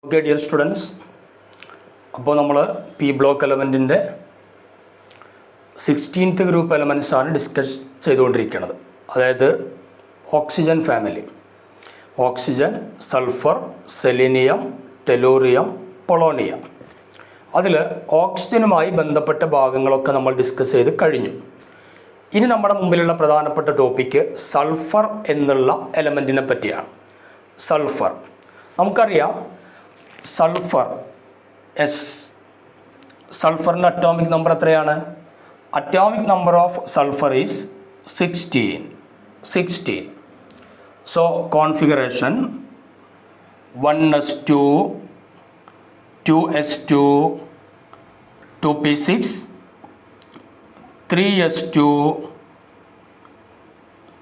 Okay dear students, അപ്പോൾ നമ്മൾ P block എലമെൻറ്റിൻ്റെ 16th ഗ്രൂപ്പ് എലമെൻറ്റ്സാണ് ഡിസ്കസ് ചെയ്തുകൊണ്ടിരിക്കുന്നത്. അതായത് oxygen family, oxygen, sulphur, selenium, tellurium, polonium. അതിൽ ഓക്സിജനുമായി ബന്ധപ്പെട്ട ഭാഗങ്ങളൊക്കെ നമ്മൾ ഡിസ്കസ് ചെയ്ത് കഴിഞ്ഞു. ഇനി നമ്മുടെ മുമ്പിലുള്ള പ്രധാനപ്പെട്ട ടോപ്പിക്ക് സൾഫർ എന്നുള്ള എലമെൻറ്റിനെ പറ്റിയാണ്. സൾഫർ നമുക്കറിയാം. സൾഫർ സൾഫറിൻ്റെ അറ്റോമിക് നമ്പർ എത്രയാണ്? Atomic number of sulphur is 16. So configuration 1s2, 2s2, 2p6, 3s2,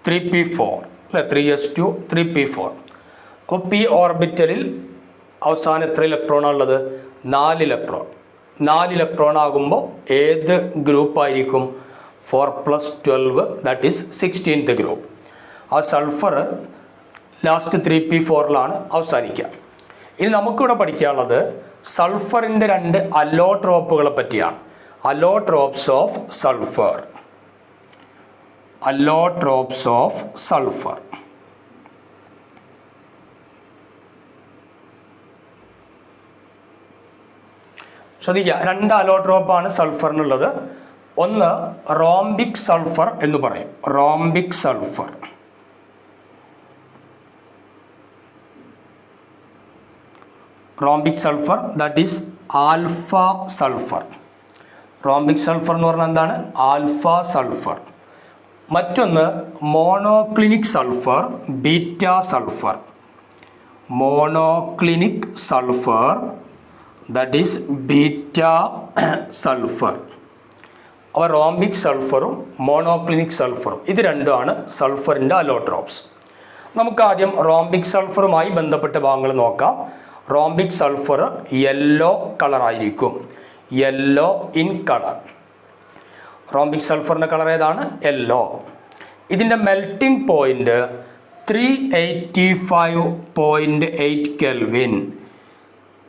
3p4 അല്ലെ, 3s2, 3p4. അപ്പോൾ പി ഓർബിറ്റലിൽ അവസാനം എത്ര ഇലക്ട്രോണാണ് ഉള്ളത്? 4 ഇലക്ട്രോൺ. 4 ഇലക്ട്രോൺ ആകുമ്പോൾ ഏത് ഗ്രൂപ്പായിരിക്കും? 4+12, ദാറ്റ് ഈസ് 16th ഗ്രൂപ്പ്. ആ സൾഫർ ലാസ്റ്റ് 3p4ലാണ് അവസാനിക്കുക. ഇനി നമുക്കിവിടെ പഠിക്കാനുള്ളത് സൾഫറിൻ്റെ 2 അലോട്രോപ്പുകളെ പറ്റിയാണ്. Allotropes of sulphur. Allotropes of sulphur. ശ്രദ്ധിക്കുക, 2 അലോട്രോപ്പാണ് സൾഫറിനുള്ളത്. ഒന്ന് റോംബിക് സൾഫർ എന്ന് പറയും. Rhombic sulphur. Rhombic sulphur, that is alpha sulphur. Rhombic sulphur എന്ന് പറഞ്ഞാൽ എന്താണ്? Alpha sulphur. മറ്റൊന്ന് monoclinic sulphur, beta sulphur. Monoclinic sulphur, that is beta sulphur. അപ്പോൾ റോംബിക് സൾഫറും മോണോക്ലിനിക് സൾഫറും ഇത് രണ്ടുമാണ് സൾഫറിൻ്റെ അലോട്രോപ്സ്. നമുക്ക് ആദ്യം റോംബിക് സൾഫറുമായി ബന്ധപ്പെട്ട ഭാഗങ്ങൾ നോക്കാം. റോംബിക് സൾഫർ യെല്ലോ കളറായിരിക്കും. Yellow in colour. റോംബിക് സൾഫറിൻ്റെ കളർ ഏതാണ്? യെല്ലോ. ഇതിൻ്റെ melting point 385.8 kelvin.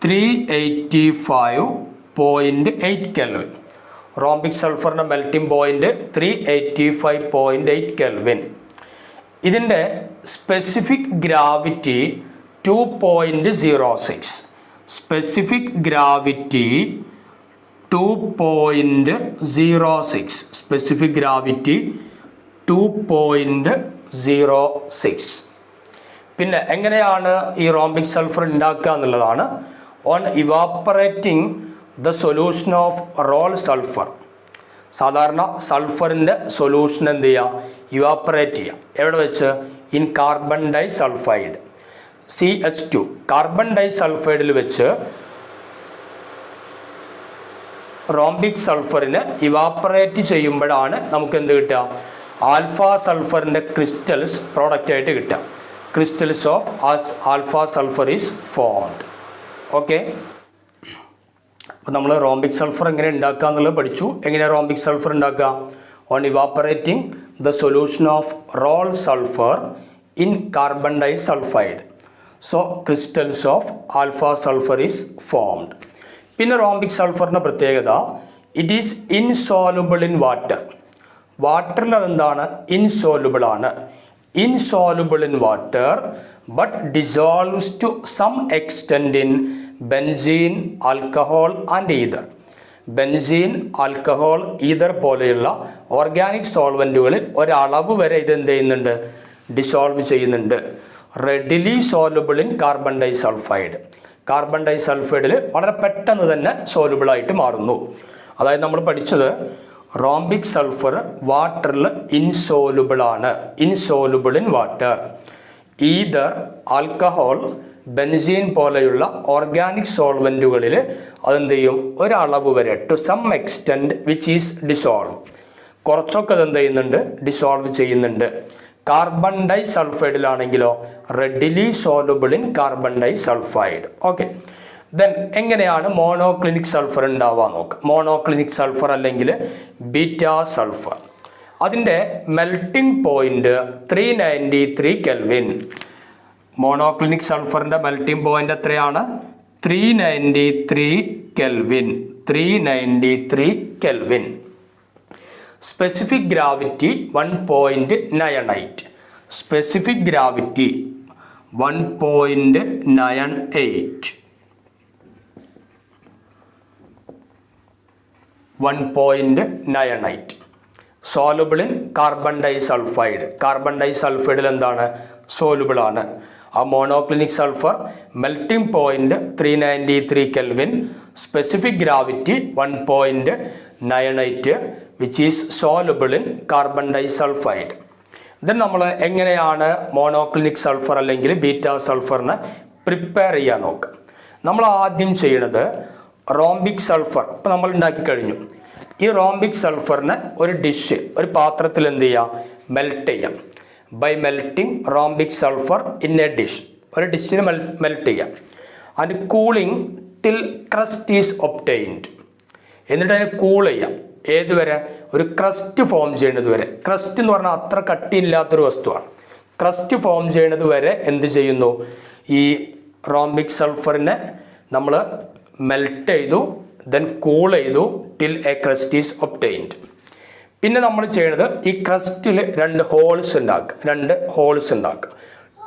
385.8 kelvin. Rhombic സൾഫറിൻ്റെ മെൽറ്റിംഗ് പോയിൻ്റ് 385.8 കെൽവിൻ. ഇതിൻ്റെ specific gravity 2.06. Specific gravity 2.06. Specific gravity 2.06. പിന്നെ എങ്ങനെയാണ് ഈ റോംബിക് സൾഫർ ഉണ്ടാക്കുക എന്നുള്ളതാണ്. On evaporating the solution of roll sulphur. സാധാരണ സൾഫറിൻ്റെ സൊല്യൂഷൻ എന്ത് ചെയ്യുക? ഇവാപ്പറേറ്റ് ചെയ്യുക. എവിടെ വെച്ച്? In carbon disulphide, CH2. Carbon ഡൈ സൾഫൈഡിൽ വെച്ച് റോംബിക് സൾഫറിനെ ഇവാപ്പറേറ്റ് ചെയ്യുമ്പോഴാണ് നമുക്ക് എന്ത് കിട്ടുക? ആൽഫ സൾഫറിൻ്റെ ക്രിസ്റ്റൽസ് പ്രോഡക്റ്റ് ആയിട്ട് കിട്ടുക. Crystals of alpha sulphur is formed. Okay, അപ്പോൾ നമ്മൾ റോംബിക് സൾഫർ എങ്ങനെ ഉണ്ടാക്കുക എന്നുള്ളത് പഠിച്ചു. എങ്ങനെയാണ് റോംബിക് സൾഫർ ഉണ്ടാക്കുക? On evaporating the solution of roll sulphur in carbon disulphide. So crystals of alpha sulphur is formed. പിന്നെ റോംബിക് സൾഫറിൻ്റെ പ്രത്യേകത, it is insoluble in water. വാട്ടറിൽ അതെന്താണ്? ഇൻസോലുബിൾ ആണ്. Insoluble in water but dissolves to some extent in benzene, alcohol and ether. Benzene, alcohol, ether പോലെയുള്ള organic സോൾവെൻറ്റുകളിൽ ഒരളവ് വരെ ഇത് എന്ത് ചെയ്യുന്നുണ്ട്? ഡിസോൾവ് ചെയ്യുന്നുണ്ട്. Readily soluble in carbon disulphide. Carbon ഡൈ സൾഫൈഡിൽ വളരെ പെട്ടെന്ന് തന്നെ സോലുബിളായിട്ട് മാറുന്നു. അതായത് നമ്മൾ പഠിച്ചത് റോംബിക് സൾഫർ വാട്ടറിൽ ഇൻസോലുബിൾ ആണ്. Insoluble in water. Ether, alcohol, benzene പോലെയുള്ള ഓർഗാനിക് സോൾവെൻറ്റുകളിൽ അതെന്ത് ചെയ്യും? ഒരളവ് വരെ, to some extent which is dissolve. കുറച്ചൊക്കെ അതെന്ത് ചെയ്യുന്നുണ്ട്? ഡിസോൾവ് ചെയ്യുന്നുണ്ട്. കാർബൺ ഡൈ സൾഫൈഡിലാണെങ്കിലോ readily soluble in carbon disulphide. Okay, then എങ്ങനെയാണ് മോണോക്ലിനിക് സൾഫർ ഉണ്ടാവുക നോക്കാം. മോണോക്ലിനിക് സൾഫർ അല്ലെങ്കിൽ ബീറ്റ സൾഫർ. അതിൻ്റെ മെൽറ്റിംഗ് പോയിൻ്റ് 393 കെൽവിൻ. മോണോക്ലിനിക് സൾഫറിൻ്റെ മെൽറ്റിംഗ് പോയിൻ്റ് എത്രയാണ്? 393 Kelvin. 393 Kelvin. Specific gravity 1.98. Specific gravity 1.98. 1.98. Soluble in carbon disulfide. Carbon disulfide എന്താണ്? Soluble ആണ്. A monoclinic sulfur melting point 393 Kelvin, specific gravity 1.98, which is soluble in carbon disulfide. Then നമ്മൾ എങ്ങനെയാണ് monoclinic sulphur അല്ലെങ്കിൽ beta സൾഫറിനെ prepare ചെയ്യാൻ നോക്കുക. നമ്മൾ ആദ്യം ചെയ്യുന്നത് റോംബിക് സൾഫർ ഇപ്പം നമ്മൾ ഉണ്ടാക്കി കഴിഞ്ഞു. ഈ റോംബിക് സൾഫറിനെ ഒരു പാത്രത്തിൽ എന്ത് ചെയ്യാം? മെൽറ്റ് ചെയ്യാം. By melting rhombic sulphur in a dish. ഒരു ഡിഷിന് മെൽറ്റ് ചെയ്യാം. And cooling till crust is obtained. എന്നിട്ട് അതിനെ കൂൾ ചെയ്യാം. ഏതുവരെ? ഒരു ക്രസ്റ്റ് ഫോം ചെയ്യുന്നത് വരെ. ക്രസ്റ്റ് എന്ന് പറഞ്ഞാൽ അത്ര കട്ടിയില്ലാത്തൊരു വസ്തുവാണ്. ക്രസ്റ്റ് ഫോം ചെയ്യുന്നത് വരെ എന്ത് ചെയ്യുന്നു? ഈ റോംബിക് സൾഫറിനെ നമ്മൾ മെൽറ്റ് ചെയ്തു, ദെൻ കൂൾ ചെയ്തു till A crest is obtained. പിന്നെ നമ്മൾ ചെയ്യുന്നത് ഈ ക്രസ്റ്റിൽ രണ്ട് ഹോൾസ് ഉണ്ടാക്കുക.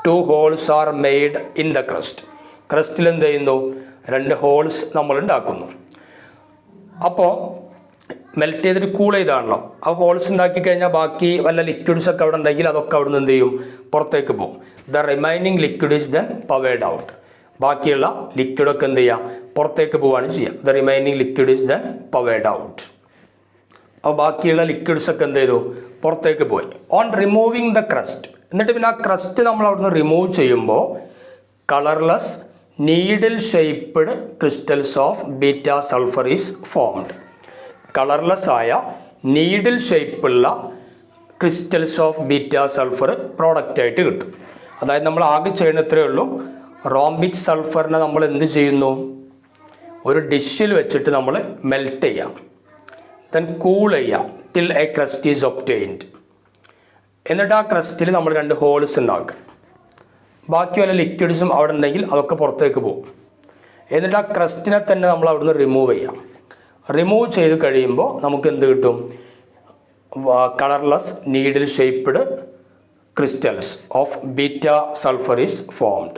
2 holes are made in the crust. ക്രസ്റ്റിൽ എന്ത് ചെയ്യുന്നു? 2 holes നമ്മൾ ഉണ്ടാക്കുന്നു. അപ്പോൾ മെൽറ്റ് ചെയ്തിട്ട് കൂൾ ചെയ്താണല്ലോ. ആ ഹോൾസ് ഉണ്ടാക്കി കഴിഞ്ഞാൽ ബാക്കി വല്ല ലിക്വിഡ്സ് ഒക്കെ അവിടെ ഉണ്ടെങ്കിൽ അതൊക്കെ അവിടെ നിന്ന് എന്ത് ചെയ്യും? പുറത്തേക്ക് പോകും. The remaining liquid is then poured out. ബാക്കിയുള്ള ലിക്വിഡൊക്കെ എന്ത് ചെയ്യുക? പുറത്തേക്ക് പോവുകയാണ് ചെയ്യുക. The remaining liquid is then poured out. അപ്പോൾ ബാക്കിയുള്ള ലിക്വിഡ്സ് ഒക്കെ എന്ത് ചെയ്തു? പുറത്തേക്ക് പോയി. On removing the crust. എന്നിട്ട് പിന്നെ ആ ക്രസ്റ്റ് നമ്മൾ അവിടുന്ന് റിമൂവ് ചെയ്യുമ്പോൾ colourless needle shaped crystals of beta sulphur is formed. Colourless ആയ നീഡിൽ ഷേപ്പുള്ള crystals of beta sulphur product ആയിട്ട് കിട്ടും. അതായത് നമ്മൾ ആകെ ചെയ്യുന്നത്രയേ ഉള്ളൂ. റോംബിക് സൾഫറിനെ നമ്മൾ എന്ത് ചെയ്യുന്നു? ഒരു ഡിഷിൽ വെച്ചിട്ട് നമ്മൾ മെൽറ്റ് ചെയ്യാം, ദെൻ കൂൾ ചെയ്യാം till A crest is obtained. എന്നിട്ട് ആ ക്രസ്റ്റിൽ നമ്മൾ 2 holes ഉണ്ടാക്കുക. ബാക്കി വല്ല ലിക്വിഡ്സും അവിടെ ഉണ്ടെങ്കിൽ അതൊക്കെ പുറത്തേക്ക് പോകും. എന്നിട്ട് ആ ക്രസ്റ്റിനെ തന്നെ നമ്മൾ അവിടുന്ന് റിമൂവ് ചെയ്യാം. റിമൂവ് ചെയ്ത് കഴിയുമ്പോൾ നമുക്ക് എന്ത് കിട്ടും? Colourless needle shaped crystals of beta sulphur is formed.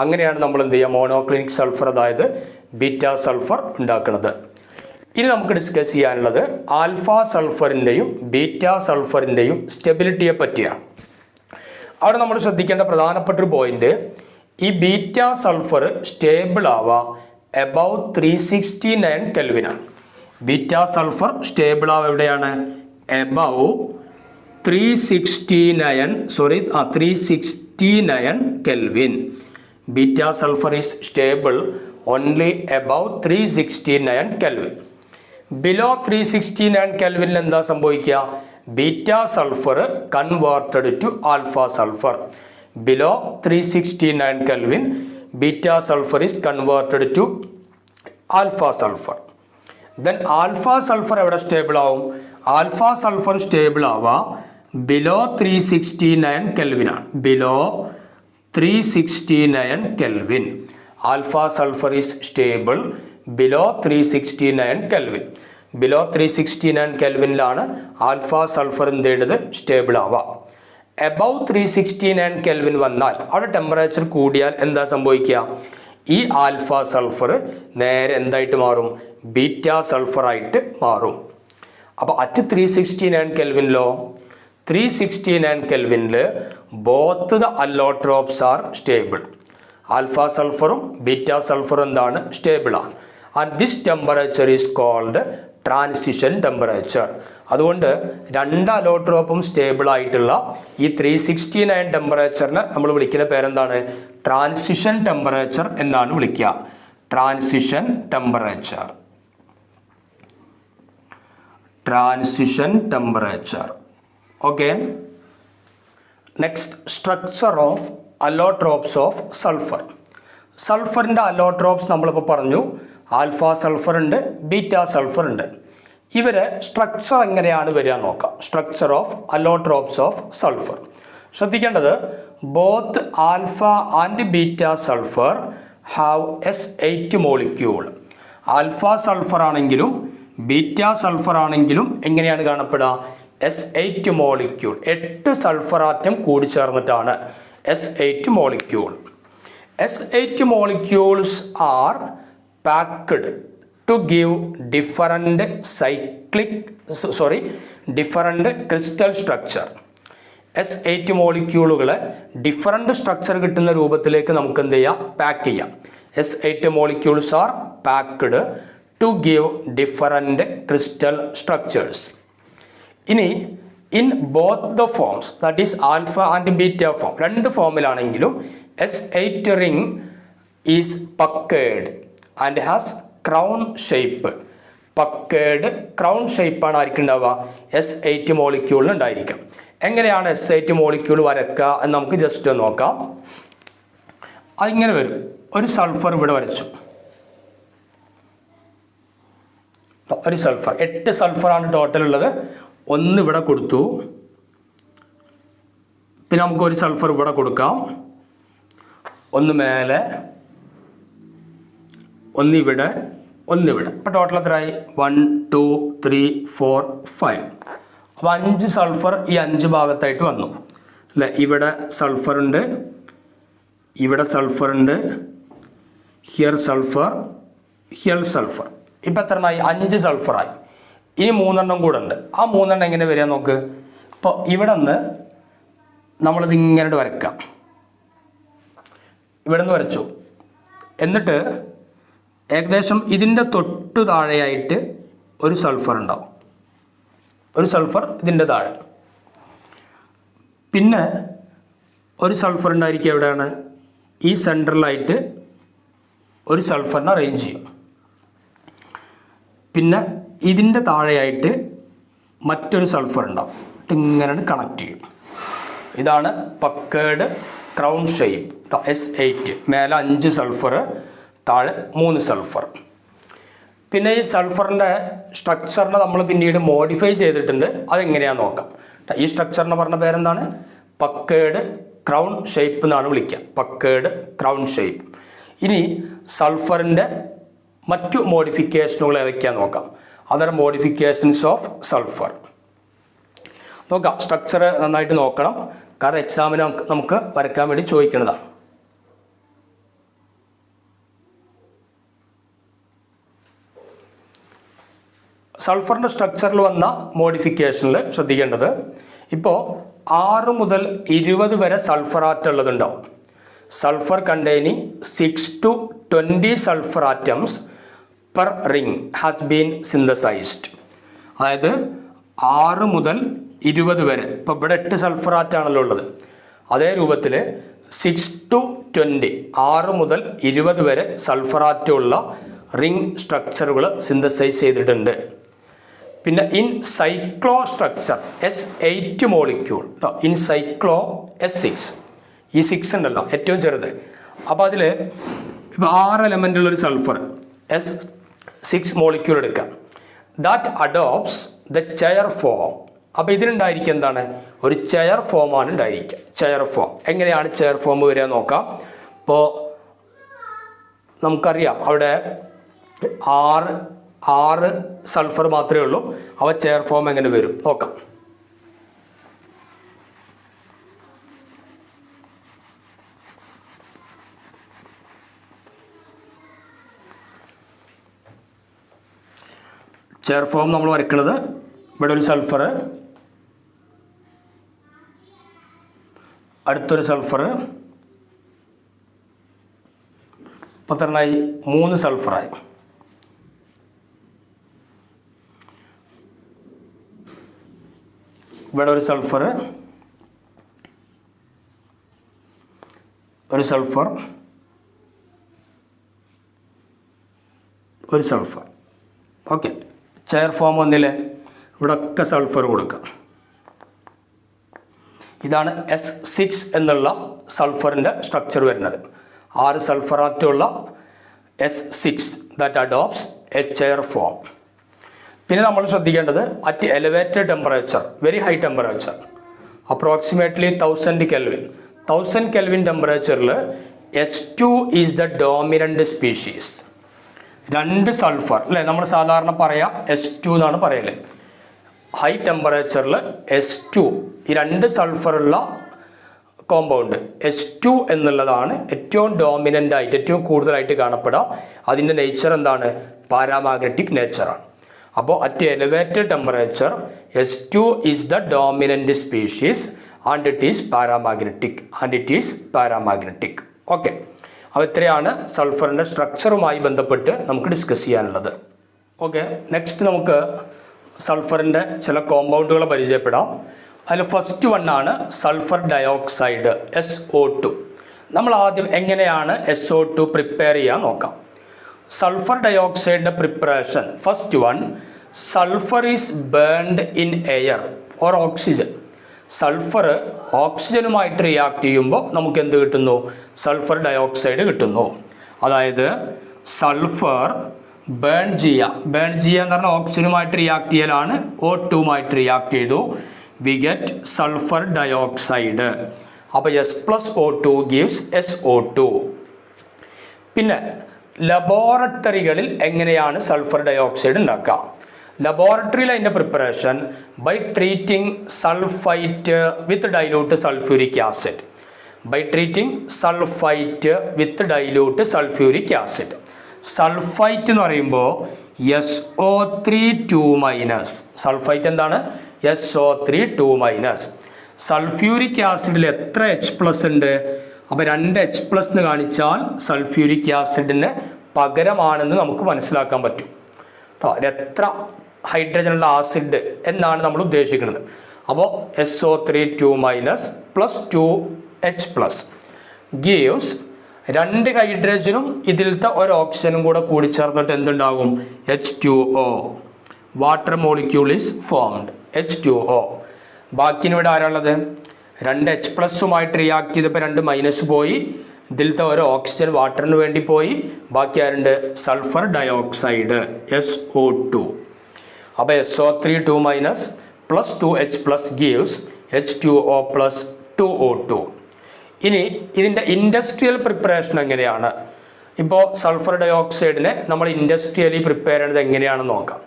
അങ്ങനെയാണ് നമ്മൾ എന്ത് ചെയ്യുക? മോണോക്ലിനിക് സൾഫർ, അതായത് ബീറ്റ സൾഫർ ഉണ്ടാക്കുന്നത്. ഇനി നമുക്ക് ഡിസ്കസ് ചെയ്യാനുള്ളത് ആൽഫ സൾഫറിൻ്റെയും ബീറ്റ സൾഫറിൻ്റെയും സ്റ്റെബിലിറ്റിയെ പറ്റിയാണ്. അവിടെ നമ്മൾ ശ്രദ്ധിക്കേണ്ട പ്രധാനപ്പെട്ട ഒരു പോയിന്റ്, ഈ ബീറ്റ സൾഫർ സ്റ്റേബിൾ ആവുക എബവ് 369 കെൽവിനാണ്. ബീറ്റ സൾഫർ സ്റ്റേബിൾ ആവുക എവിടെയാണ്? Above 369 kelvin. Beta sulphur is stable only above 369 kelvin. Below 369 കെൽവിനിൽ എന്താ സംഭവിക്കുക? Beta sulphur converted to alpha sulphur. Below 369 kelvin beta sulphur is converted to alpha sulphur. Then alpha sulphur എവിടെ stable ആവും? Alpha sulphur stable ആവുക below 369 കെൽവിനാണ്. Below 369 kelvin. Alpha sulphur is stable below 369 kelvin. Below 369 കെൽവിനിലാണ് alpha sulphur എന്ത് ചെയ്യുന്നത്? Stable ആവുക. Above 369 kelvin വന്നാൽ അവിടെ temperature കൂടിയാൽ എന്താ സംഭവിക്കുക? ഈ ആൽഫ സൾഫർ നേരെ എന്തായിട്ട് മാറും? ബീറ്റ സൾഫറായിട്ട് മാറും. അപ്പോൾ അറ്റ് 369 കെൽവിനിലോ 369 കെൽവിനിൽ both the allotropes are stable. Alpha സൾഫറും ബീറ്റ സൾഫറും എന്താണ്? സ്റ്റേബിളാണ്. And this temperature is called transition temperature. അതുകൊണ്ട് 2 അലോട്രോപ്പും സ്റ്റേബിൾ ആയിട്ടുള്ള ഈ 369 ടെമ്പറേച്ചറിനെ നമ്മൾ വിളിക്കുന്ന പേരെന്താണ്? ട്രാൻസിഷൻ ടെമ്പറേച്ചർ എന്നാണ് വിളിക്കുക. Transition temperature. Transition temperature. Okay. Next, structure of allotropes of sulphur. സൾഫറിൻ്റെ അലോട്രോപ്സ് നമ്മളിപ്പോൾ പറഞ്ഞു. ആൽഫ സൾഫർ ഉണ്ട്, ബീറ്റ സൾഫർ ഉണ്ട്. ഇവരെ സ്ട്രക്ചർ എങ്ങനെയാണ് വരിക നോക്കാം. Structure of allotropes of sulphur. ശ്രദ്ധിക്കേണ്ടത്, both alpha and beta sulphur have S8 molecule. Alpha sulphur ആണെങ്കിലും ബീറ്റ സൾഫർ ആണെങ്കിലും എങ്ങനെയാണ് കാണപ്പെടുക? S8 molecule. 8 സൾഫർ ആറ്റം കൂടിച്ചേർന്നിട്ടാണ് S8 molecule. S8 molecules are packed to give different crystal structure. S8 മോളിക്യൂളുകളെ different structure കിട്ടുന്ന രൂപത്തിലേക്ക് നമുക്ക് എന്ത് ചെയ്യാം? പാക്ക് ചെയ്യാം. S8 molecules are packed to give different crystal structures. ഇനി in both the forms, that is alpha and beta form, രണ്ട് ഫോമിലാണെങ്കിലും S8 ring is puckered and has crown shape. Puckered crown shape ആണ് ആയിരിക്കുണ്ടാവുക S8 മോളിക്യൂളിൽ ഉണ്ടായിരിക്കാം. എങ്ങനെയാണ് S8 molecule വരക്കുക എന്ന് നമുക്ക് just നോക്കാം. അതിങ്ങനെ വരും. ഒരു സൾഫർ ഇവിടെ വരച്ചു. ഒരു സൾഫർ, 8 സൾഫറാണ് ടോട്ടൽ ഉള്ളത്. ഒന്ന് ഇവിടെ കൊടുത്തു. പിന്നെ നമുക്ക് ഒരു സൾഫർ ഇവിടെ കൊടുക്കാം. ഒന്ന് മേലെ, ഒന്നിവിടെ, ഒന്നിവിടെ. ഇപ്പോൾ ടോട്ടൽ എത്രയായി? 1 2 3 4 5. അപ്പോൾ 5 സൾഫർ ഈ 5 ഭാഗത്തായിട്ട് വന്നു അല്ലേ? ഇവിടെ സൾഫർ ഉണ്ട്, ഇവിടെ സൾഫർ ഉണ്ട്, ഹിയർ സൾഫർ, ഹിയർ സൾഫർ. ഇപ്പം എത്രണ്ണായി? 5 സൾഫറായി. ഇനി 3 കൂടെ ഉണ്ട്. ആ 3 എങ്ങനെ വരിക നോക്ക്. ഇപ്പോൾ ഇവിടെ നിന്ന് നമ്മളിത് ഇങ്ങനെ വരയ്ക്കാം. ഇവിടെ നിന്ന് വരച്ചു. എന്നിട്ട് ഏകദേശം ഇതിൻ്റെ തൊട്ടു താഴെയായിട്ട് ഒരു സൾഫർ ഉണ്ടാവും. ഒരു സൾഫർ ഇതിൻ്റെ താഴെ. പിന്നെ ഒരു സൾഫർ ഉണ്ടായിരിക്കുക എവിടെയാണ്? ഈ സെൻട്രലായിട്ട് ഒരു സൾഫറിനെ അറേഞ്ച് ചെയ്യും. പിന്നെ ഇതിൻ്റെ താഴെയായിട്ട് മറ്റൊരു സൾഫർ ഉണ്ടാവും. ഇങ്ങനെ കണക്ട് ചെയ്യും. ഇതാണ് പക്കേഡ് ക്രൗൺ ഷേപ്പ് S8. മേലെ 5 സൾഫർ, താഴെ 3 സൾഫർ. പിന്നെ ഈ സൾഫറിൻ്റെ സ്ട്രക്ചറിനെ നമ്മൾ പിന്നീട് മോഡിഫൈ ചെയ്തിട്ടുണ്ട്. അതെങ്ങനെയാണെന്ന് നോക്കാം. ഈ സ്ട്രക്ചറിനെ പറഞ്ഞ പേരെന്താണ്? പക്കേഡ് ക്രൗൺ ഷേപ്പ് എന്നാണ് വിളിക്കുക. പക്കേഡ് ക്രൗൺ ഷേപ്പ്. ഇനി സൾഫറിൻ്റെ മറ്റു മോഡിഫിക്കേഷനുകൾ ഏതൊക്കെയാണെന്ന് നോക്കാം. അതർ മോഡിഫിക്കേഷൻസ് ഓഫ് സൾഫർ നോക്കാം. സ്ട്രക്ചർ നന്നായിട്ട് നോക്കണം. കാരണം എക്സാമിന് നമുക്ക് വരയ്ക്കാൻ വേണ്ടി ചോദിക്കുന്നതാണ്. സൾഫറിൻ്റെ സ്ട്രക്ചറിൽ വന്ന മോഡിഫിക്കേഷനിൽ ശ്രദ്ധിക്കേണ്ടത്, ഇപ്പോൾ 6 മുതൽ 20 വരെ സൾഫർ ആറ്റം ഉള്ളതുണ്ടാവും. Sulphur containing 6 to 20 sulphur atoms per ring has been synthesised. അതായത് 6 മുതൽ 20 വരെ. ഇപ്പോൾ ഇവിടെ 8 സൾഫർ ആറ്റാണല്ലോ ഉള്ളത്. അതേ രൂപത്തിൽ 6 to 20, 6 മുതൽ 20 വരെ സൾഫർ ആറ്റമുള്ള റിംഗ് സ്ട്രക്ചറുകൾ സിന്തസൈസ് ചെയ്തിട്ടുണ്ട്. പിന്നെ in cyclo structure S8 molecule, in cyclo S6, ഈ 6 ഉണ്ടല്ലോ ഏറ്റവും ചെറുത്. അപ്പോൾ അതിൽ ഇപ്പോൾ 6 എലമെൻ്റുള്ളൊരു സൾഫർ S6 മോളിക്യൂൾ എടുക്കാം. That adopts the chair form. അപ്പോൾ ഇതിനുണ്ടായിരിക്കുക എന്താണ്? ഒരു ചെയർ ഫോമാണ് ഉണ്ടായിരിക്കുക. Chair form. എങ്ങനെയാണ് ചെയർ ഫോം വരിക നോക്കാം. ഇപ്പോൾ നമുക്കറിയാം അവിടെ 6 സൾഫർ മാത്രമേ ഉള്ളൂ. അവ ചെയർ ഫോം എങ്ങനെ വരും നോക്കാം. ചെയർ ഫോം നമ്മൾ വരയ്ക്കുന്നത്, ഇവിടെ ഒരു സൾഫർ, അടുത്തൊരു സൾഫർ, ഇപ്പോൾ എത്രയായി? 3 സൾഫറായി. ഇവിടെ ഒരു സൾഫർ, ഒരു സൾഫർ, ഒരു സൾഫർ. ഓക്കെ, ചെയർ ഫോം വന്നില്ലേ? ഇവിടെ ഒക്കെ സൾഫർ കൊടുക്കാം. ഇതാണ് S6 എന്നുള്ള സൾഫറിൻ്റെ സ്ട്രക്ചർ വരുന്നത്. 6 സൾഫർ ആറ്റമുള്ള S6 that adopts a chair form. പിന്നെ നമ്മൾ ശ്രദ്ധിക്കേണ്ടത് at elevated temperature, very high temperature, approximately 1000 kelvin ടെമ്പറേച്ചറിൽ S2 is the dominant species. രണ്ട് സൾഫർ അല്ലേ, നമ്മൾ സാധാരണ പറയാം S2 എന്നാണ് പറയല്. ഹൈ ടെമ്പറേച്ചറിൽ S2, ഈ രണ്ട് സൾഫറുള്ള കോമ്പൗണ്ട് S2 എന്നുള്ളതാണ് ഏറ്റവും ഡോമിനൻ്റ് ആയിട്ട്, ഏറ്റവും കൂടുതലായിട്ട് കാണപ്പെടുക. അതിൻ്റെ നേച്ചർ എന്താണ്? പാരാമാഗ്നറ്റിക് നേച്ചറാണ്. അപ്പോൾ at elevated temperature S2 is the dominant species and it is paramagnetic. Okay, അപ്പോൾ ഇത്രയാണ് സൾഫറിൻ്റെ സ്ട്രക്ചറുമായി ബന്ധപ്പെട്ട് നമുക്ക് ഡിസ്കസ് ചെയ്യാനുള്ളത്. ഓക്കെ, നെക്സ്റ്റ് നമുക്ക് സൾഫറിൻ്റെ ചില കോമ്പൗണ്ടുകളെ പരിചയപ്പെടാം. അതിൽ ഫസ്റ്റ് വണ്ണാണ് സൾഫർ ഡയോക്സൈഡ്, SO2. നമ്മൾ ആദ്യം എങ്ങനെയാണ് SO2 പ്രിപ്പയർ ചെയ്യാൻ നോക്കാം. സൾഫർ ഡയോക്സൈഡിൻ്റെ preparation, first one, sulphur is burned in air or oxygen. Sulphur ഓക്സിജനുമായിട്ട് റിയാക്ട് ചെയ്യുമ്പോൾ നമുക്ക് എന്ത് കിട്ടുന്നു? സൾഫർ ഡയോക്സൈഡ് കിട്ടുന്നു. അതായത് സൾഫർ ബേൺ ചെയ്യുക എന്ന് പറഞ്ഞാൽ ഓക്സിജനുമായിട്ട് റിയാക്ട് ചെയ്യലാണ്. O2മായിട്ട് റിയാക്ട് ചെയ്തു, വി ഗെറ്റ് സൾഫർ ഡയോക്സൈഡ്. അപ്പോൾ S+O2 ഗീവ്സ് SO2. പിന്നെ ലബോറട്ടറികളിൽ എങ്ങനെയാണ് സൾഫർ ഡയോക്സൈഡ് ഉണ്ടാക്കുക? ലബോറട്ടറിയിൽ അതിൻ്റെ preparation by treating sulphite with dilute sulphuric acid. Sulphite എന്ന് പറയുമ്പോൾ SO3 സൾഫൈറ്റ് എന്താണ്? SO3 സൾഫ്യൂരിക് ആസിഡിൽ എത്ര H+ ഉണ്ട്? അപ്പോൾ 2 H+ എന്ന് കാണിച്ചാൽ സൾഫ്യൂരിക് ആസിഡിന് പകരമാണെന്ന് നമുക്ക് മനസ്സിലാക്കാൻ പറ്റും. എത്ര ഹൈഡ്രജനുള്ള ആസിഡ് എന്നാണ് നമ്മൾ ഉദ്ദേശിക്കുന്നത്. അപ്പോൾ SO3 പ്ലസ് 2H+ ഗീവ്സ് 2 ഹൈഡ്രജനും ഇതിലത്തെ ഒരു ഓക്സിജനും കൂടെ കൂടിച്ചേർന്നിട്ട് എന്തുണ്ടാകും? H2O. Water molecule is formed, H2O. ബാക്കിന് ഇവിടെ ആരാളുള്ളത്? 2 H+ഉമായിട്ട് റിയാക്ട് ചെയ്തപ്പോൾ 2 മൈനസ് പോയി, ഇതിലത്തെ ഒരു ഓക്സിജൻ വാട്ടറിന് വേണ്ടി പോയി, ബാക്കി ആരുണ്ട്? Sulphur dioxide, SO2. അപ്പോൾ SO3 plus 2H+ gives H2O plus 2O2. ഇനി ഇതിൻ്റെ ഇൻഡസ്ട്രിയൽ പ്രിപ്പറേഷൻ എങ്ങനെയാണ്? ഇപ്പോൾ സൾഫർ ഡയോക്സൈഡിനെ നമ്മൾ ഇൻഡസ്ട്രിയലി പ്രിപ്പയർ ചെയ്യുന്നത് എങ്ങനെയാണെന്ന് നോക്കാം.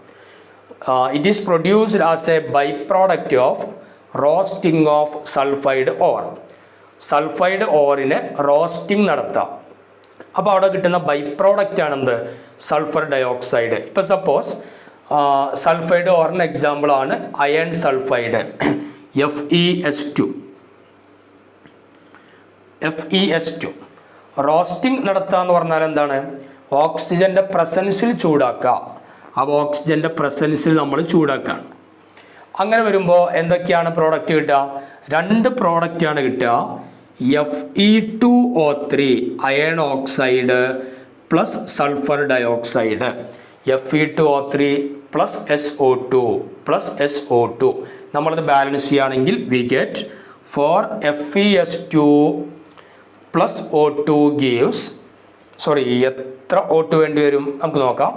It is produced as a by product of roasting of sulphide ore. Sulphide ഓറിനെ റോസ്റ്റിംഗ് നടത്താം. അപ്പോൾ അവിടെ കിട്ടുന്ന ബൈ പ്രോഡക്റ്റ് ആണെന്ത്? Sulphur dioxide. ഇപ്പോൾ സപ്പോസ് സൾഫൈഡ് ഓറിന് എക്സാമ്പിളാണ് അയൺ സൾഫൈഡ്, FeS2. റോസ്റ്റിംഗ് നടത്തുക എന്ന് പറഞ്ഞാൽ എന്താണ്? ഓക്സിജൻ്റെ പ്രസൻസിൽ ചൂടാക്കുക. അപ്പോൾ ഓക്സിജൻ്റെ പ്രസൻസിൽ നമ്മൾ ചൂടാക്കുകയാണ്. അങ്ങനെ വരുമ്പോൾ എന്തൊക്കെയാണ് പ്രോഡക്റ്റ് കിട്ടുക? 2 പ്രോഡക്റ്റാണ് കിട്ടുക. Fe2O3 iron oxide plus sulphur dioxide. Fe2O3 plus SO2 നമ്മളത് ബാലൻസ് ചെയ്യുകയാണെങ്കിൽ we get 4 FeS2 plus O2 gives, എത്ര O2 വേണ്ടി വരും നമുക്ക് നോക്കാം,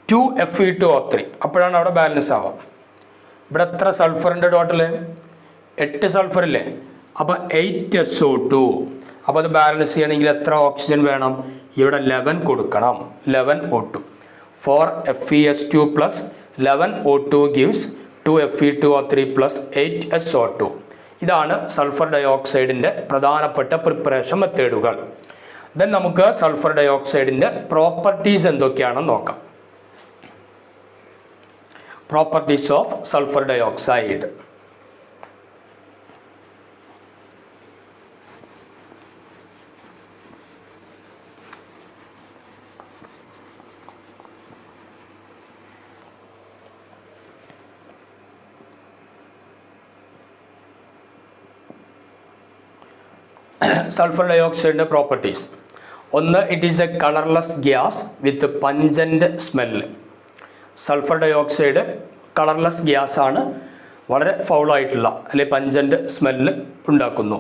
2 Fe2O3. അപ്പോഴാണ് അവിടെ ബാലൻസ് ആവുക. ഇവിടെ എത്ര സൾഫറിൻ്റെ ടോട്ടൽ? 8 സൾഫർ ഇല്ലേ? അപ്പോൾ 8 SO2. അപ്പോൾ അത് ബാലൻസ് ചെയ്യണമെങ്കിൽ എത്ര ഓക്സിജൻ വേണം? ഇവിടെ 11 കൊടുക്കണം, 11 O2. 4 FeS2 plus 11 O2 gives 2 Fe2O3 plus 8 SO2. ഇതാണ് സൾഫർ ഡയോക്സൈഡിൻ്റെ പ്രധാനപ്പെട്ട പ്രിപ്പറേഷൻ മെത്തേഡുകൾ. ദെൻ നമുക്ക് സൾഫർ ഡയോക്സൈഡിൻ്റെ പ്രോപ്പർട്ടീസ് എന്തൊക്കെയാണെന്ന് നോക്കാം. Properties of sulphur dioxide. Sulphur ഡയോക്സൈഡിൻ്റെ പ്രോപ്പർട്ടീസ്. ഒന്ന്, it is a colourless gas with pungent smell. Sulphur dioxide colourless ഗ്യാസാണ്, വളരെ ഫൗളായിട്ടുള്ള അല്ലെങ്കിൽ പഞ്ചൻ്റ് സ്മെല്ല് ഉണ്ടാക്കുന്നു.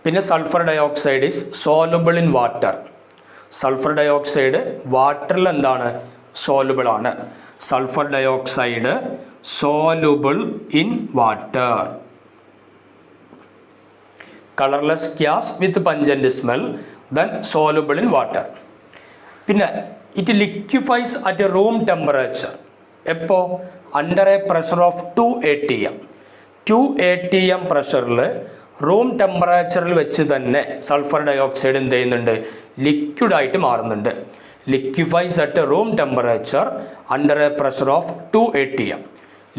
പിന്നെ sulphur dioxide is soluble in water. Sulphur dioxide വാട്ടറിൽ എന്താണ്? സോലുബിൾ ആണ്. Sulphur dioxide soluble in water. Colourless gas with pungent smell, then soluble in water. പിന്നെ it liquefies at room temperature. എപ്പോൾ? Under a pressure of 2 atm. 2 atm പ്രഷറിൽ room ടെമ്പറേച്ചറിൽ വെച്ച് തന്നെ sulphur dioxide എന്ത് ചെയ്യുന്നുണ്ട്? ലിക്വിഡായിട്ട് മാറുന്നുണ്ട്. Liquefies at room temperature under a pressure of 2 atm.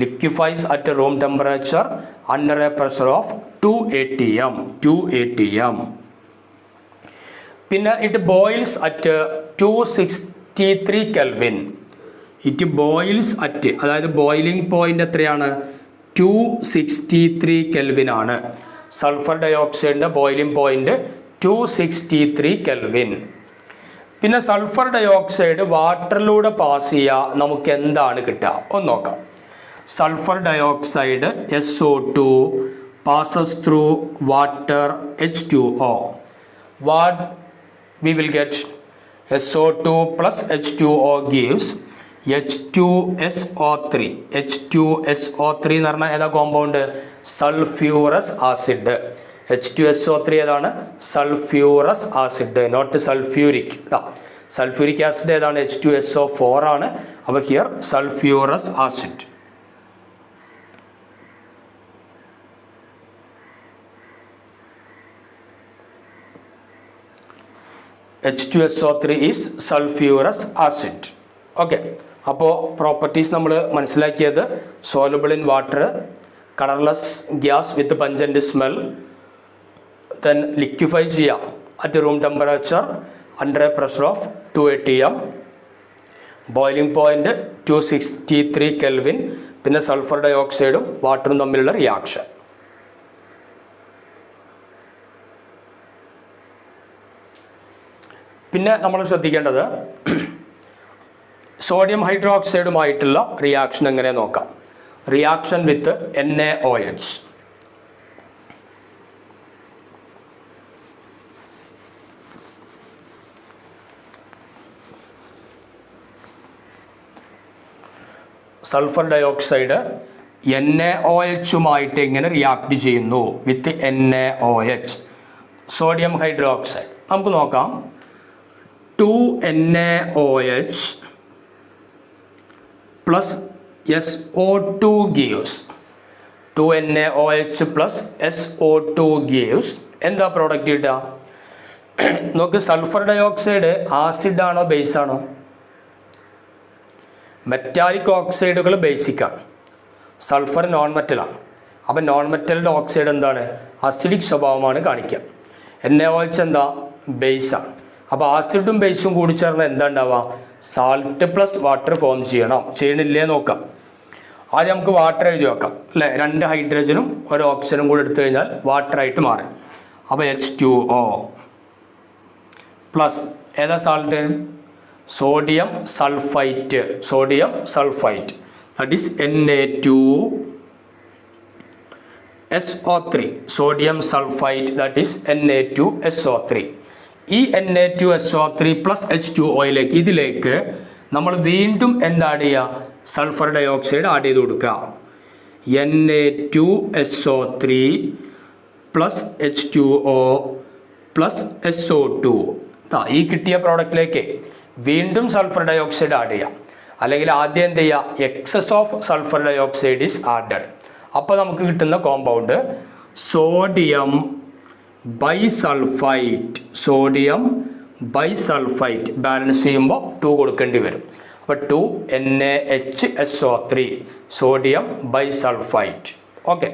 liquefies at room temperature under a pressure of 2 atm. പിന്നെ it boils at 263 Kelvin. It boils at, അതായത് ബോയിലിംഗ് പോയിന്റ് എത്രയാണ്? 263 Kelvin ആണ്. സൾഫർ ഡയോക്സൈഡിൻ്റെ boiling point 263 Kelvin. പിന്നെ sulphur dioxide വാട്ടറിലൂടെ pass ചെയ്യുക, നമുക്ക് എന്താണ് കിട്ടുക? ഒന്ന് നോക്കാം. Sulfur dioxide SO2 passes through water H2O. What we will get? SO2 plus H2O gives H2SO3. H2SO3 എന്ന് പറഞ്ഞാൽ ഏതാ കോമ്പൗണ്ട്? Sulphurous acid. H2SO3 ഏതാണ്? Sulphurous acid, not sulphuric. Sulphuric acid ഏതാണ്? H2SO4 ആണ്. അപ്പോൾ here sulphurous acid. H2SO3 is sulfurous acid. Okay, അപ്പോൾ properties നമ്മൾ മനസ്സിലാക്കിയത് soluble in water, colourless gas with pungent smell, then liquefy ചെയ്യാം at room temperature under a pressure of 2 atm, boiling point 263 Kelvin, പിന്നെ sulphur ഡയോക്സൈഡും വാട്ടറും തമ്മിലുള്ള reaction. പിന്നെ നമ്മൾ ശ്രദ്ധിക്കേണ്ടത് സോഡിയം ഹൈഡ്രോക്സൈഡുമായിട്ടുള്ള റിയാക്ഷൻ എങ്ങനെ നോക്കാം. Reaction with NaOH. Sulphur dioxide NaOHുമായിട്ട് എങ്ങനെ റിയാക്ട് ചെയ്യുന്നു വിത്ത് NaOH, സോഡിയം ഹൈഡ്രോക്സൈഡ്. നമുക്ക് നോക്കാം. 2NaOH plus SO2 gives 2NaOH plus SO2 gives എന്താ പ്രോഡക്റ്റ് കിട്ടുക? നോക്ക്, സൾഫർ ഡയോക്സൈഡ് ആസിഡ് ആണോ ബേസ് ആണോ? മെറ്റാലിക് ഓക്സൈഡുകൾ ബേസിക്കാണ്, സൾഫർ നോൺ മെറ്റലാണ്. അപ്പം നോൺ മെറ്റലിൻ്റെ ഓക്സൈഡ് എന്താണ്? അസിഡിക് സ്വഭാവമാണ് കാണിക്കുക. NaOH എന്താ? ബേസാണ്. അപ്പോൾ ആസിഡും ബേസും കൂടി ചേർന്ന് എന്താ ഉണ്ടാവുക? സാൾട്ട് പ്ലസ് വാട്ടർ ഫോം ചെയ്യണില്ലേ നോക്കാം. ആദ്യം നമുക്ക് വാട്ടർ എഴുതി വെക്കാം അല്ലേ. 2 ഹൈഡ്രജനും 1 ഓക്സിജനും കൂടി എടുത്തു കഴിഞ്ഞാൽ വാട്ടറായിട്ട് മാറും. അപ്പോൾ H2O പ്ലസ് ഏതാ salt? Sodium sulphite. Sodium sulphite that is Na2SO3. Sodium sulphite that is Na2SO3. ഈ Na2SO3 പ്ലസ് H2Oയിലേക്ക് ഇതിലേക്ക് നമ്മൾ വീണ്ടും എന്താഡ് ചെയ്യുക? സൾഫർ ഡയോക്സൈഡ് ആഡ് ചെയ്ത് കൊടുക്കുക. Na2SO3 plus H2O plus SO2. ഈ കിട്ടിയ പ്രോഡക്റ്റിലേക്ക് വീണ്ടും സൾഫർ ഡയോക്സൈഡ് ആഡ് ചെയ്യാം. അല്ലെങ്കിൽ ആദ്യം എന്ത് ചെയ്യുക? Excess of sulphur dioxide is added. അപ്പോൾ നമുക്ക് കിട്ടുന്ന compound sodium bisulphite. Sodium bisulphite balance ചെയ്യുമ്പോൾ 2 കൊടുക്കേണ്ടി വരും. അപ്പോൾ 2NaHSO3 സോഡിയം ബൈസൾഫൈറ്റ്. ഓക്കെ,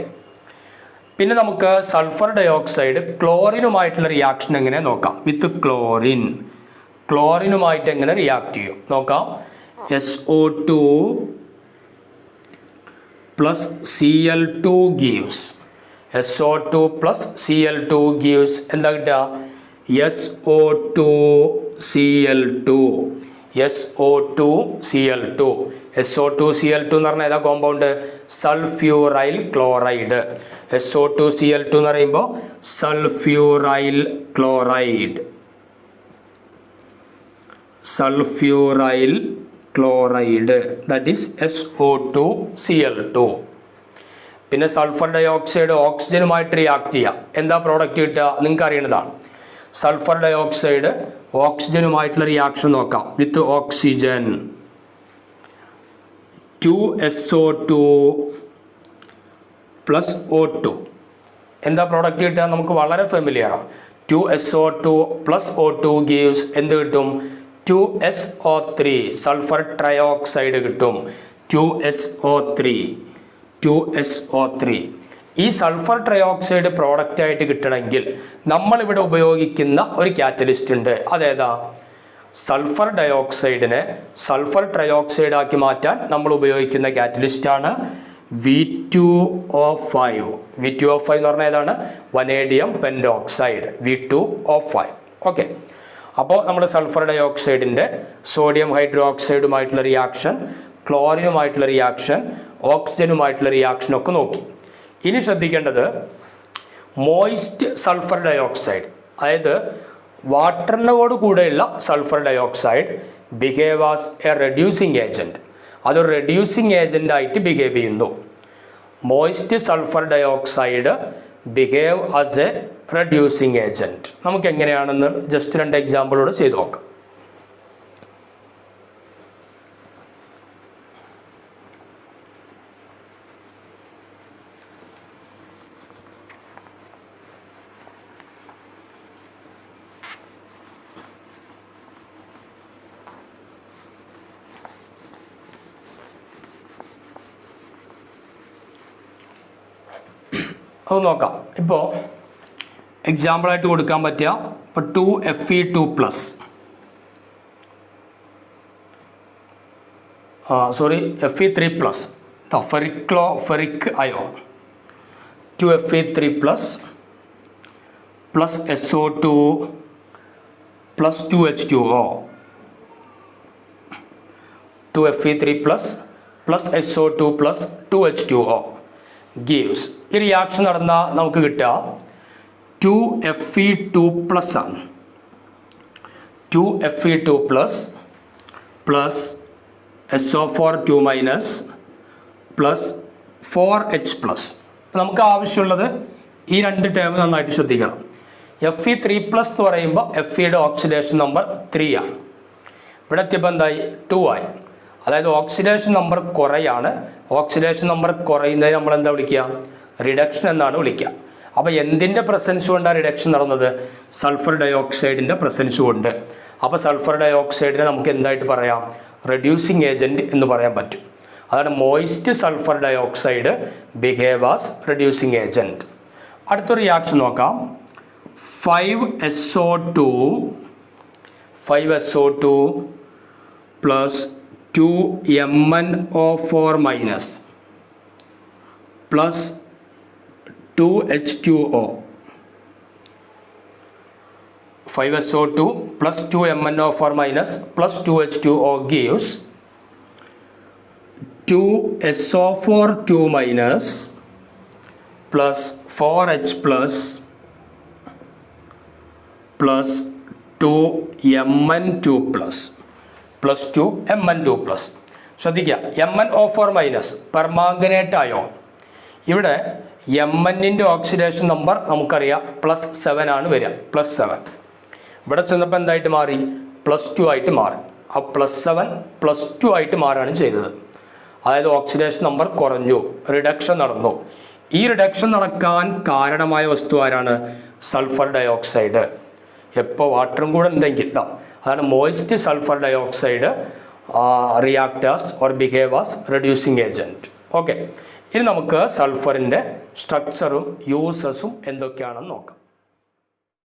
പിന്നെ നമുക്ക് സൾഫർ ഡയോക്സൈഡ് ക്ലോറിനുമായിട്ടുള്ള റിയാക്ഷൻ എങ്ങനെ നോക്കാം. വിത്ത് ക്ലോറിൻ, ക്ലോറിനുമായിട്ട് എങ്ങനെ റിയാക്ട് ചെയ്യും നോക്കാം. SO2 plus Cl2 gives SO2 plus Cl2 gives എന്താ കിട്ടുക? SO2Cl2. SO2Cl2 എന്ന് പറഞ്ഞാൽ ഏതാ കോമ്പൗണ്ട്? സൾഫ്യൂറൈൽ ക്ലോറൈഡ്. SO2Cl2 എന്ന് പറയുമ്പോൾ sulphuryl chloride. Sulphuryl chloride that is SO2Cl2. പിന്നെ സൾഫർ ഡൈ ഓക്സൈഡ് ഓക്സിജനുമായിട്ട് റിയാക്ട് ചെയ്യാം. എന്താ പ്രോഡക്റ്റ് കിട്ടുക? നിങ്ങൾക്ക് അറിയേണ്ടതാണ്. സൾഫർ ഡൈ ഓക്സൈഡ് ഓക്സിജനുമായിട്ടുള്ള റിയാക്ഷൻ നോക്കാം. With oxygen 2SO2 + O2. എന്താ പ്രോഡക്റ്റ് കിട്ടുക? നമുക്ക് വളരെ ഫെമിലിയറാണ്. 2SO2 + O2 ഗീവ്സ് എന്ത് കിട്ടും? 2SO3 സൾഫർ ട്രയോക്സൈഡ് കിട്ടും. 2SO3. ഈ സൾഫർ ട്രയോക്സൈഡ് പ്രോഡക്റ്റ് ആയിട്ട് കിട്ടണമെങ്കിൽ നമ്മളിവിടെ ഉപയോഗിക്കുന്ന ഒരു കാറ്റലിസ്റ്റ് ഉണ്ട്. അതേതാ? സൾഫർ ഡയോക്സൈഡിനെ സൾഫർ ട്രയോക്സൈഡ് ആക്കി മാറ്റാൻ നമ്മൾ ഉപയോഗിക്കുന്ന കാറ്റലിസ്റ്റാണ് V2O5. V2O5 എന്ന് പറഞ്ഞാൽ ഏതാണ്? Vanadium pentoxide V2O5. ഓക്കെ, അപ്പോൾ നമ്മൾ സൾഫർ ഡയോക്സൈഡിൻ്റെ സോഡിയം ഹൈഡ്രോക്സൈഡുമായിട്ടുള്ള റിയാക്ഷൻ, ക്ലോറിനുമായിട്ടുള്ള റിയാക്ഷൻ, ഓക്സിജനുമായിട്ടുള്ള റിയാക്ഷൻ ഒക്കെ നോക്കി. ഇനി ശ്രദ്ധിക്കേണ്ടത് മോയിസ്റ്റ് സൾഫർ ഡയോക്സൈഡ്, അതായത് വാട്ടറിനോട് കൂടെയുള്ള sulphur dioxide behave as A reducing agent. അതൊരു റെഡ്യൂസിങ് ഏജൻ്റ് ആയിട്ട് ബിഹേവ് ചെയ്യുന്നു. Moist sulphur dioxide behave as A reducing agent. നമുക്ക് എങ്ങനെയാണെന്ന് ജസ്റ്റ് 2 എക്സാമ്പിളോട് ചെയ്ത് നോക്കാം. അത് നോക്കാം. ഇപ്പോൾ എക്സാമ്പിളായിട്ട് കൊടുക്കാൻ പറ്റുക ഇപ്പോൾ 2Fe2+, Fe3+, ferric ion 2Fe3+ + SO2 + 2H2O. 2Fe3+ + SO2 + 2H2O gives. ഈ റിയാക്ഷൻ നടന്നാൽ നമുക്ക് കിട്ടുക 2Fe2+ ആണ്. 2Fe2+ + SO4 2- + 4H+. നമുക്ക് ആവശ്യമുള്ളത് ഈ 2 ടേം നന്നായിട്ട് ശ്രദ്ധിക്കണം. Fe3+ എന്ന് പറയുമ്പോൾ Feയുടെ ഓക്സിഡേഷൻ നമ്പർ 3 ആണ്. ഇവിടെ എത്തിയപ്പോൾ എന്തായി? 2 ആയി. അതായത് ഓക്സിഡേഷൻ നമ്പർ കുറയാണ്. ഓക്സിഡേഷൻ നമ്പർ കുറയുന്നതിന് നമ്മൾ എന്താ വിളിക്കുക? റിഡക്ഷൻ എന്നാണ് വിളിക്കുക. അപ്പോൾ എന്തിൻ്റെ പ്രസൻസ് കൊണ്ടാണ് റിഡക്ഷൻ നടന്നത്? സൾഫർ ഡയോക്സൈഡിൻ്റെ പ്രസൻസ് കൊണ്ട്. അപ്പോൾ സൾഫർ ഡയോക്സൈഡിനെ നമുക്ക് എന്തായിട്ട് പറയാം? റെഡ്യൂസിങ് ഏജൻറ്റ് എന്ന് പറയാൻ പറ്റും. അതാണ് moist sulphur dioxide behave as reducing agent. അടുത്തൊരു റിയാക്ഷൻ നോക്കാം. 5SO2 + 2MnO4- + 2H2O. 5SO2 + 2MnO4- + 2H2O gives 2SO4 2- + 4H+ + 2Mn2+ + 2Mn2+. ശ്രദ്ധിക്കുക, MnO4- പെർമാംഗനേറ്റ് അയോൺ. ഇവിടെ Mnൻ്റെ ഓക്സിഡേഷൻ നമ്പർ നമുക്കറിയാം +7 ആണ് വരിക. +7 ഇവിടെ ചെന്നപ്പോൾ എന്തായിട്ട് മാറി? +2 ആയിട്ട് മാറി. ആ +7 +2 ആയിട്ട് മാറുകയാണ് ചെയ്തത്. അതായത് ഓക്സിഡേഷൻ നമ്പർ കുറഞ്ഞു, റിഡക്ഷൻ നടന്നു. ഈ റിഡക്ഷൻ നടക്കാൻ കാരണമായ വസ്തു ആരാണ്? Sulphur dioxide. എപ്പോൾ വാട്ടറും കൂടെ ഉണ്ടെങ്കിൽ അതാണ് moist sulphur dioxide react as or behave as reducing agent. Okay, ഇനി നമുക്ക് സൾഫറിൻ്റെ സ്ട്രക്ചറും യൂസസും എന്തൊക്കെയാണെന്ന് നോക്കാം.